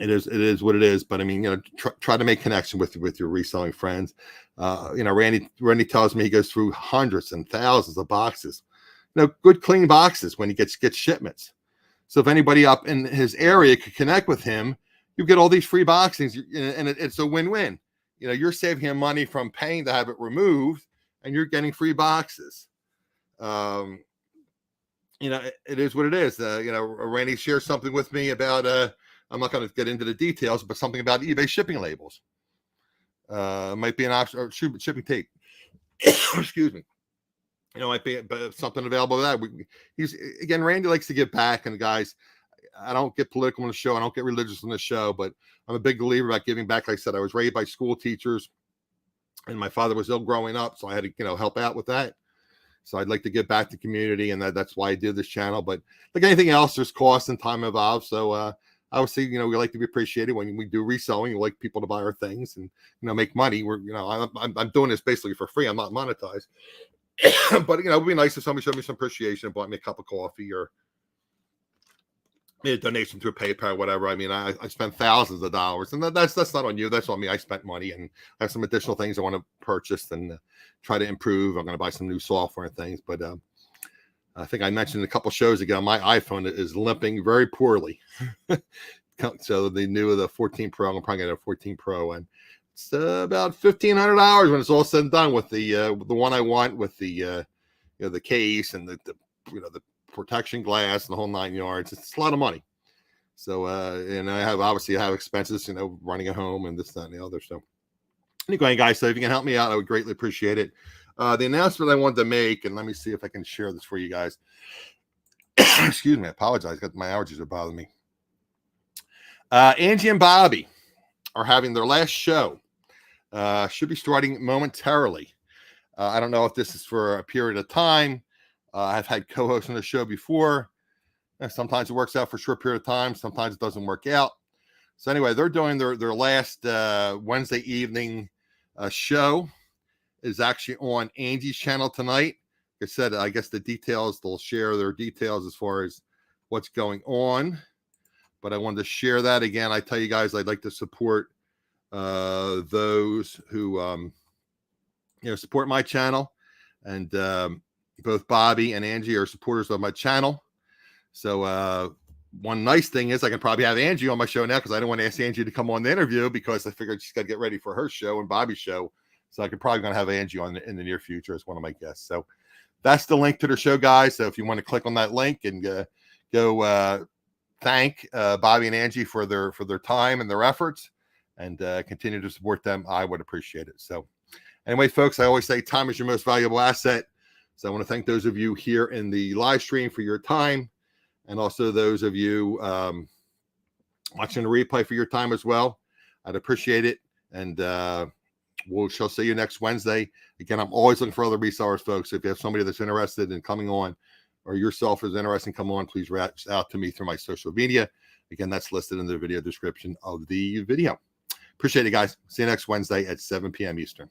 it is what it is. But I mean, try to make connection with your reselling friends. Randy tells me he goes through hundreds and thousands of boxes, good clean boxes when he gets shipments. So if anybody up in his area could connect with him, you get all these free boxes, and it's a win-win. You're saving him money from paying to have it removed, and you're getting free boxes. It is what it is. Randy shared something with me about, I'm not going to get into the details, but something about eBay shipping labels. Might be an option, or shipping tape. Excuse me. Might be something available to that. Randy likes to give back, and guys, I don't get political on the show. I don't get religious on the show, but I'm a big believer about giving back. Like I said, I was raised by school teachers, and my father was ill growing up, so I had to, help out with that. So I'd like to give back to the community, and that's why I did this channel. But like anything else, there's cost and time involved. So obviously, we like to be appreciated when we do reselling. We like people to buy our things and make money. I'm doing this basically for free. I'm not monetized, but it would be nice if somebody showed me some appreciation and bought me a cup of coffee or a donation to a PayPal, whatever. I mean, I spent thousands of dollars, and that's not on you. That's on me. I spent money, and I have some additional things I want to purchase and try to improve. I'm going to buy some new software and things. But I think I mentioned a couple shows ago, my iPhone is limping very poorly. So the 14 Pro, I'm probably going to have a 14 Pro, and it's about $1,500 when it's all said and done with the one I want with the the case and the protection glass and the whole 9 yards. It's a lot of money. So and I have expenses, running a home and this, that, and the other. So anyway, guys, so if you can help me out, I would greatly appreciate it. The announcement I wanted to make, and let me see if I can share this for you guys. Excuse me, I apologize. My allergies are bothering me. Angie and Bobby are having their last show. Should be starting momentarily. I don't know if this is for a period of time. I've had co-hosts on the show before. Sometimes it works out for a short period of time. Sometimes it doesn't work out. So anyway, they're doing their last Wednesday evening show. Is actually on Angie's channel tonight. Like I said, I guess the details, they'll share their details as far as what's going on. But I wanted to share that again. I tell you guys, I'd like to support those who support my channel, and both Bobby and Angie are supporters of my channel. So one nice thing is I can probably have Angie on my show now, because I don't want to ask Angie to come on the interview, because I figured she's got to get ready for her show and Bobby's show. So I could probably going to have Angie on in the near future as one of my guests. So that's the link to the show, guys. So if you want to click on that link and go thank Bobby and Angie for their time and their efforts, and continue to support them, I would appreciate it. So anyway, folks, I always say time is your most valuable asset. So I want to thank those of you here in the live stream for your time, and also those of you watching the replay for your time as well. I'd appreciate it. And we shall see you next Wednesday. Again, I'm always looking for other resellers, folks. If you have somebody that's interested in coming on, or yourself is interested in coming on, please reach out to me through my social media. Again, that's listed in the video description of the video. Appreciate it, guys. See you next Wednesday at 7 p.m. Eastern.